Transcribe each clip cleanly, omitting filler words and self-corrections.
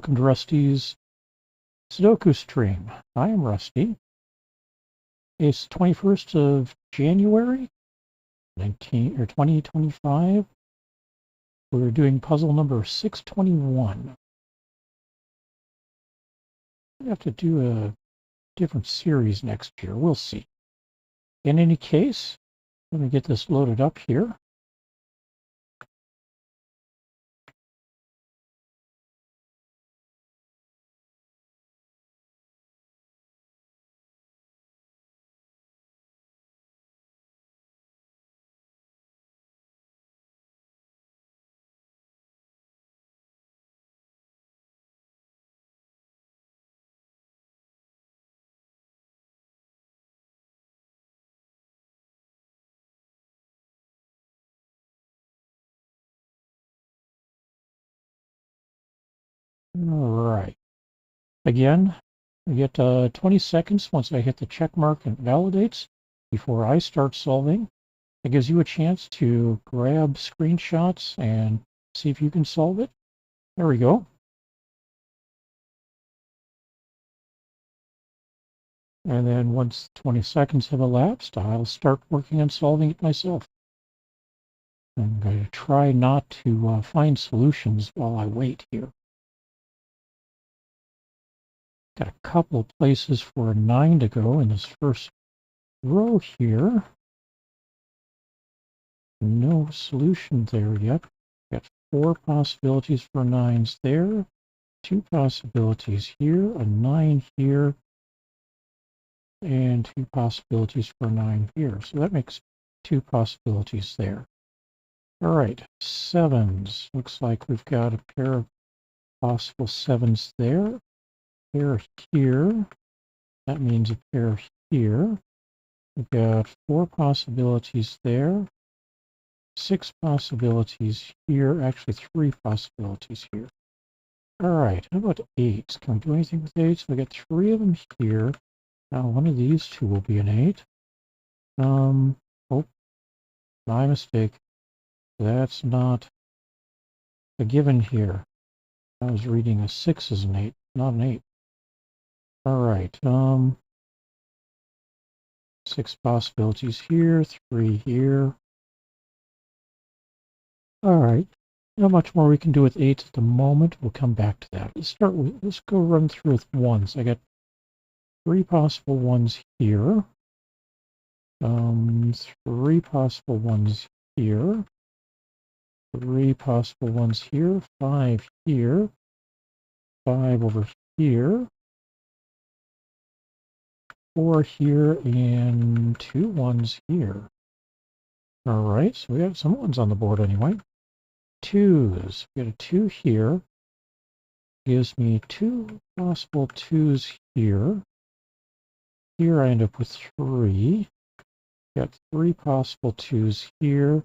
welcome to Rusty's Sudoku stream. I am Rusty. It's 21st of January, 2025. We're doing puzzle number 621. We have to do a different series next year. We'll see. In any case, let me get this loaded up here. All right. Again, I get 20 seconds once I hit the check mark and it validates before I start solving. It gives you a chance to grab screenshots and see if you can solve it. There we go. And then once 20 seconds have elapsed, I'll start working on solving it myself. I'm going to try not to find solutions while I wait here. Got a couple of places for a 9 to go in this first row here. No solution there yet. Got 4 possibilities for 9s there. 2 possibilities here, a 9 here, and 2 possibilities for 9 here. So that makes 2 possibilities there. All right, 7s. Looks like we've got a pair of possible 7s there. A pair here. That means a pair here. We've got 4 possibilities there. 6 possibilities here. Actually, 3 possibilities here. All right, how about 8s? Can we do anything with 8s? We got 3 of them here. Now, one of these 2 will be an 8. Oh, my mistake. That's not a given here. I was reading a 6 as an 8, not an 8. All right. 6 possibilities here, 3 here. All right. Not much more we can do with 8s at the moment. We'll come back to that. Let's go run through with 1s. I got 3 possible 1s here. 3 possible 1s here. 3 possible 1s here. 5 here. 5 over here. 4 here and 2 1s here. All right, so we have some 1s on the board anyway. 2s. We got a 2 here. Gives me 2 possible 2s here. Here I end up with 3. Got 3 possible 2s here.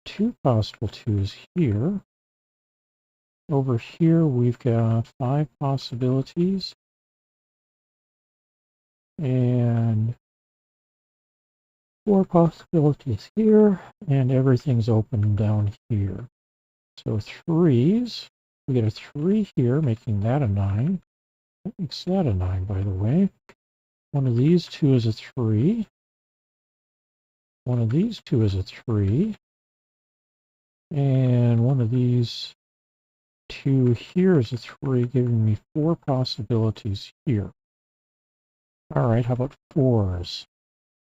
2 possible 2s here. Over here we've got 5 possibilities. And 4 possibilities here. And everything's open down here. So 3s. We get a 3 here, making that a 9. That makes that a 9, by the way. One of these 2 is a 3. One of these 2 is a 3. And one of these 2 here is a 3, giving me 4 possibilities here. All right, how about 4s?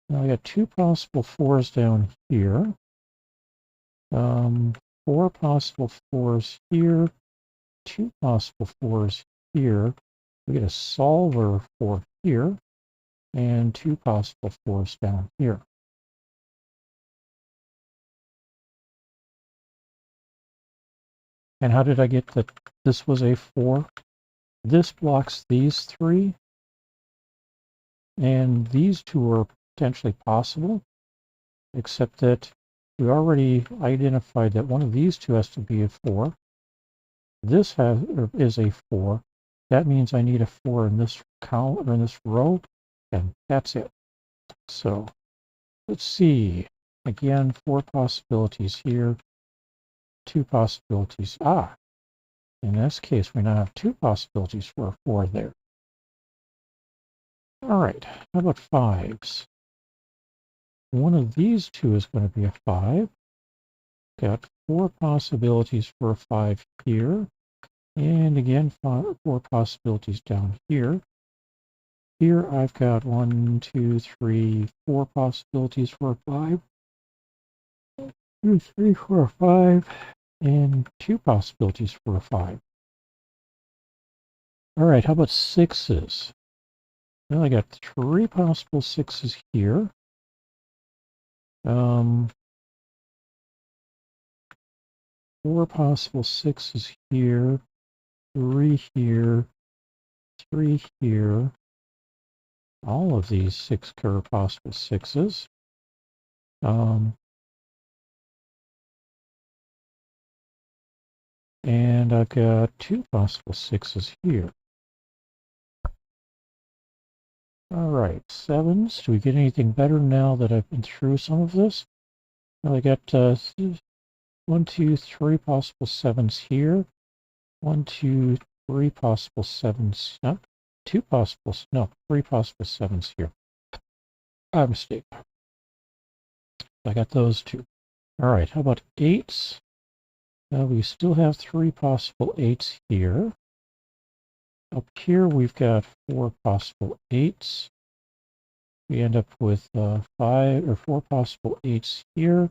Now I got 2 possible 4s down here. 4 possible 4s here. 2 possible 4s here. We get a solver for here. And 2 possible 4s down here. And how did I get that this was a 4? This blocks these 3. And these 2 are potentially possible, except that we already identified that one of these 2 has to be a 4. This is a 4. That means I need a 4 in this column or in this row, and that's it. So let's see. Again, 4 possibilities here. 2 possibilities. In this case, we now have two possibilities for a 4 there. All right, how about 5s? One of these two is going to be a 5. Got 4 possibilities for a 5 here. And again, 4 possibilities down here. Here I've got 1, 2, 3, 4 possibilities for a 5. 2, 3, 4, 5. And 2 possibilities for a 5. All right, how about 6s? Well, I got 3 possible 6s here. 4 possible 6s here. 3 here. 3 here. All of these 6 are possible 6s. And I've got 2 possible 6s here. All right, 7s. Do we get anything better now that I've been through some of this? Well, I got 1, 2, 3 possible 7s here. 1, 2, 3 possible 7s. No, 3 possible 7s here. Mistake. I got those 2. All right, how about 8s? We still have 3 possible 8s here. Up here, we've got 4 possible 8s. We end up with 5 or 4 possible 8s here.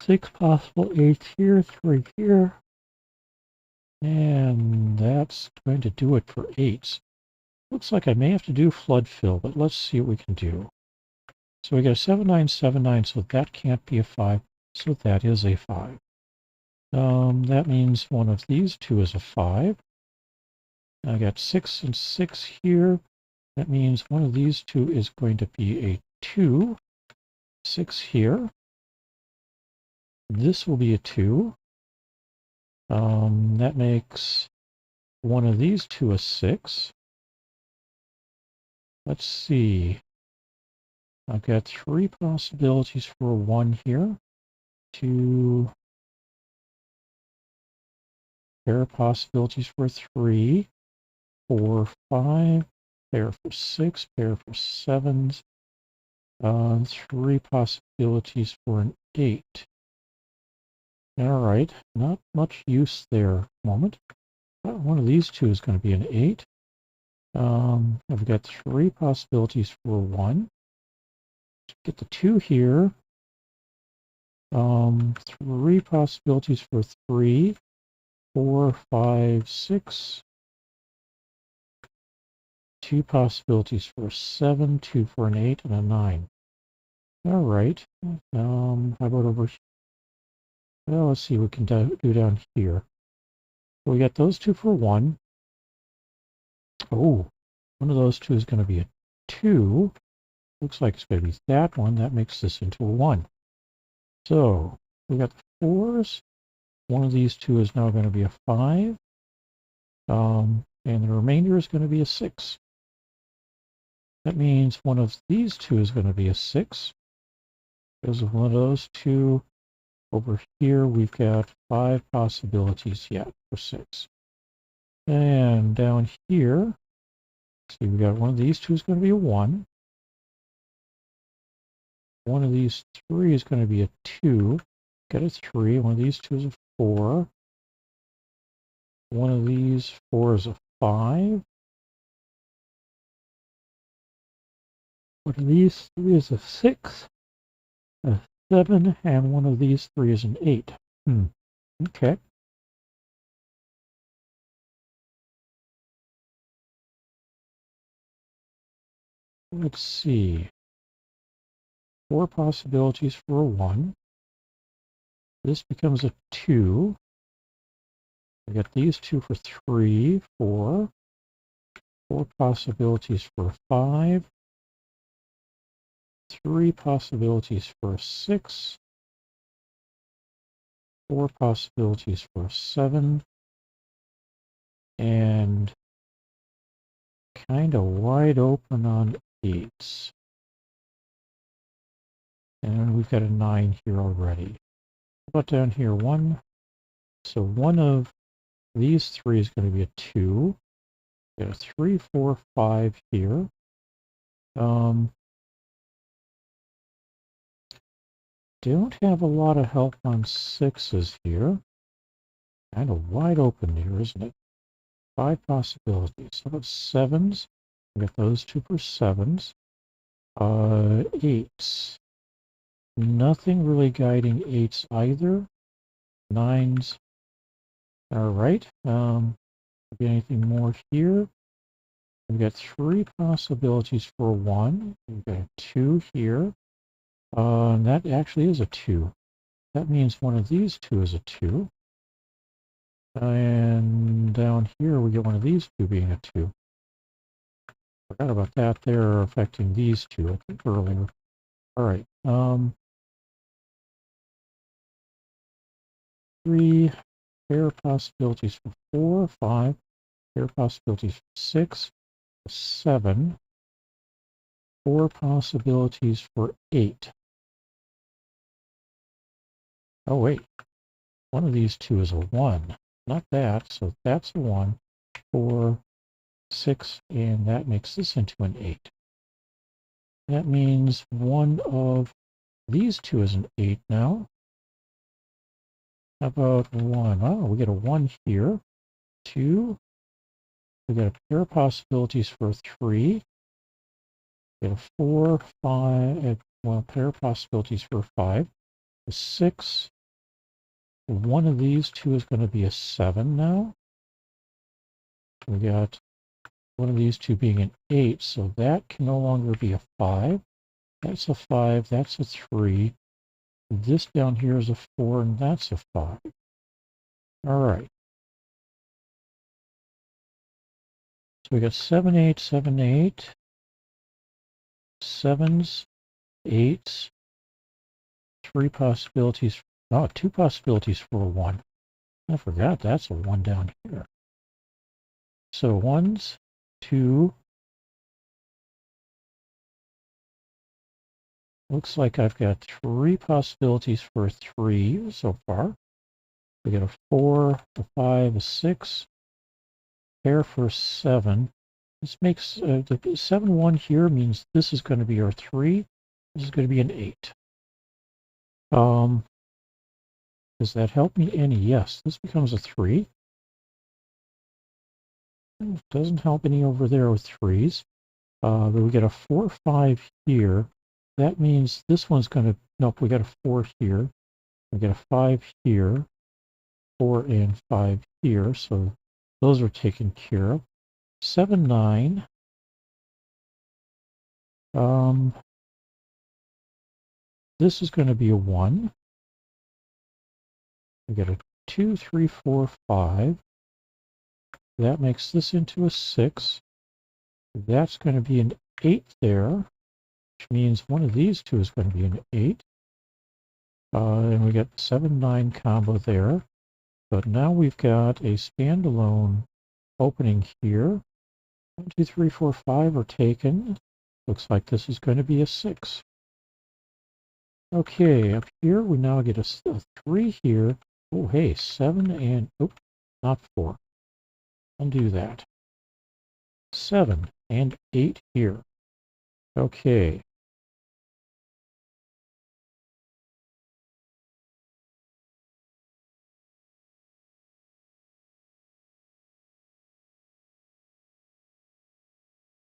6 possible 8s here, 3 here. And that's going to do it for 8s. Looks like I may have to do flood fill, but let's see what we can do. So we got a 7, 9, 7, 9, so that can't be a 5. So that is a 5. That means one of these two is a 5. I got 6 and 6 here. That means one of these two is going to be a 2. 6 here. This will be a 2. That makes one of these two a 6. Let's see. I've got 3 possibilities for a 1 here. 2 pair of possibilities for 3. 4, 5. Pair for 6. Pair for 7s. 3 possibilities for an 8. All right, not much use there at the moment. One of these two is going to be an 8. I've got 3 possibilities for 1. Get the 2 here. 3 possibilities for 3. 4, 5, 6. 2 possibilities for 7, 2 for an 8, and a 9. All right. How about over here? Well, let's see what we can do down here. So we got those 2 for 1. Oh, one of those 2 is going to be a 2. Looks like it's going to be that one. That makes this into a 1. So we got the 4s. One of these 2 is now going to be a 5. And the remainder is going to be a 6. That means one of these 2 is going to be a 6. Because of one of those 2. Over here, we've got 5 possibilities yet for 6. And down here, see, we got one of these 2 is going to be a 1. One of these 3 is going to be a 2. Got a 3. One of these 2 is a 4. One of these 4 is a 5. One of these 3 is a 6. A 7. And one of these 3 is an 8. Okay. Let's see. 4 possibilities for a 1. This becomes a 2. I got these 2 for 3, 4. 4 possibilities for a 5. 3 possibilities for a 6. 4 possibilities for a 7. And kind of wide open on 8s. And we've got a 9 here already. How about down here? 1, So one of these three is going to be a 2. Got a 3, 4, 5 here. Don't have a lot of help on 6s here. Kind of wide open here, isn't it? 5 possibilities. How about 7s? We got those 2 for 7s. 8s. Nothing really guiding 8s either. 9s. All right. Be anything more here? We've got 3 possibilities for 1. We've got a 2 here. And that actually is a 2. That means one of these 2 is a 2. And down here we get one of these 2 being a 2. Forgot about that. They're affecting these 2, I think, earlier. All right. 3 pair possibilities for 4, 5. Pair possibilities for 6, 7. 4 possibilities for 8. Oh, wait. One of these 2 is a 1. Not that, so that's a 1. 4, 6, and that makes this into an 8. That means one of these 2 is an 8 now. How about 1? Oh, we get a 1 here. 2. We got a pair of possibilities for 3. We get a 4, 5, well, pair of possibilities for 5. A 6. One of these 2 is going to be a 7 now. We got one of these 2 being an 8, so that can no longer be a 5. That's a 5, that's a 3. This down here is a 4, and that's a 5. All right. So we got 7, 8, 7, 8. 7s, 8s. 3 possibilities. Oh, 2 possibilities for a 1. I forgot that's a 1 down here. So 1s, 2. Looks like I've got 3 possibilities for a 3 so far. We got a 4, a 5, a 6. Pair for 7. This makes the 7, 1 here means this is going to be our 3. This is going to be an 8. Does that help me any? Yes, this becomes a 3. Doesn't help any over there with 3s. But we get a 4, 5 here. That means this one's going to, nope, we got a 4 here. We get a 5 here. 4 and 5 here. So those are taken care of. 7, 9. This is going to be a 1. We get a 2, 3, 4, 5. That makes this into a 6. That's going to be an 8 there, which means one of these 2 is going to be an 8. And we get 7, 9 combo there. But now we've got a standalone opening here. 1, 2, 3, 4, 5 are taken. Looks like this is going to be a 6. Okay, up here we now get a 3 here. Oh, hey, 7 and, oh, not 4. Undo that. 7 and 8 here. Okay.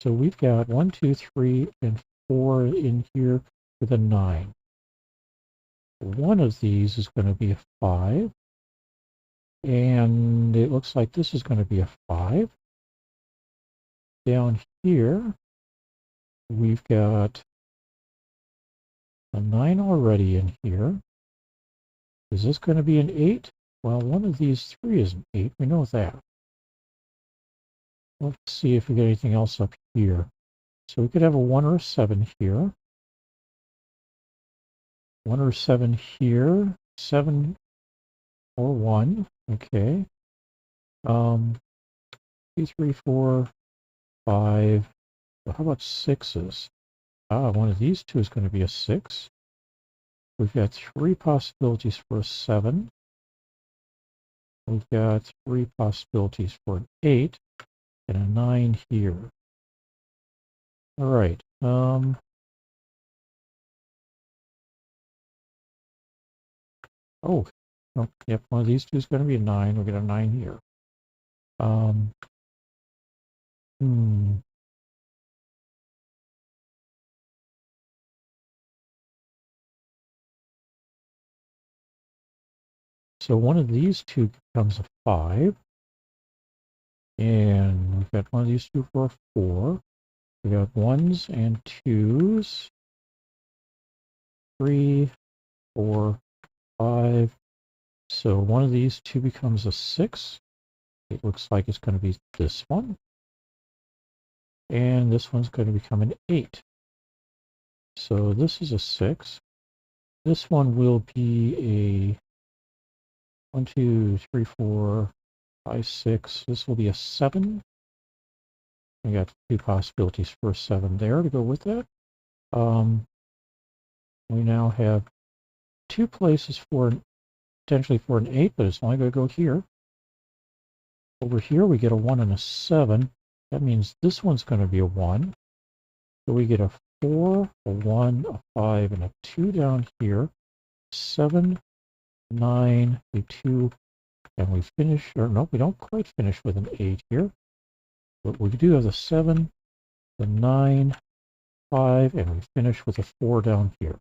So we've got 1, 2, 3, and 4 in here with a 9. One of these is going to be a 5. And it looks like this is going to be a 5. Down here, we've got a 9 already in here. Is this going to be an 8? Well, one of these 3 is an 8. We know that. Let's see if we get anything else up here. So we could have a 1 or a 7 here. 1 or 7 here. 7 or 1. Okay. 2, 3, 4, 5. Well, how about 6s? One of these 2 is going to be a 6. We've got 3 possibilities for a 7. we've got 3 possibilities for an 8 and a 9 here. All right. Oh, yep, one of these two is going to be a 9. We'll get a 9 here. So one of these two becomes a 5. And we've got one of these two for a 4. We got 1s and 2s. 3, 4, 5. So one of these two becomes a 6. It looks like it's going to be this one. And this one's going to become an 8. So this is a 6. This one will be a 1, 2, 3, 4, 5, 6. This will be a 7. We got 2 possibilities for a 7 there to go with that. We now have 2 places for potentially for an 8, but it's only going to go here. Over here we get a 1 and a 7. That means this one's going to be a 1. So we get a 4, a 1, a 5, and a 2 down here. 7, 9, a 2, and we finish, or no, we don't quite finish with an 8 here. But we do have the 7, the 9, 5, and we finish with a 4 down here.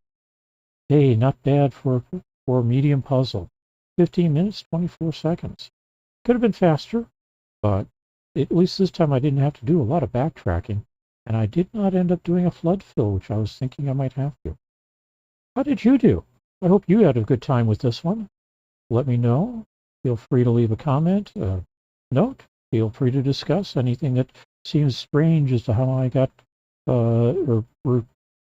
Hey, not bad for a medium puzzle. 15 minutes, 24 seconds. Could have been faster, but at least this time I didn't have to do a lot of backtracking, and I did not end up doing a flood fill, which I was thinking I might have to. How did you do? I hope you had a good time with this one. Let me know. Feel free to leave a comment, a note. Feel free to discuss anything that seems strange as to how I got or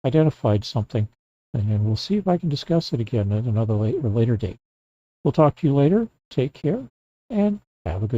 identified something. And we'll see if I can discuss it again at another later date. We'll talk to you later. Take care and have a good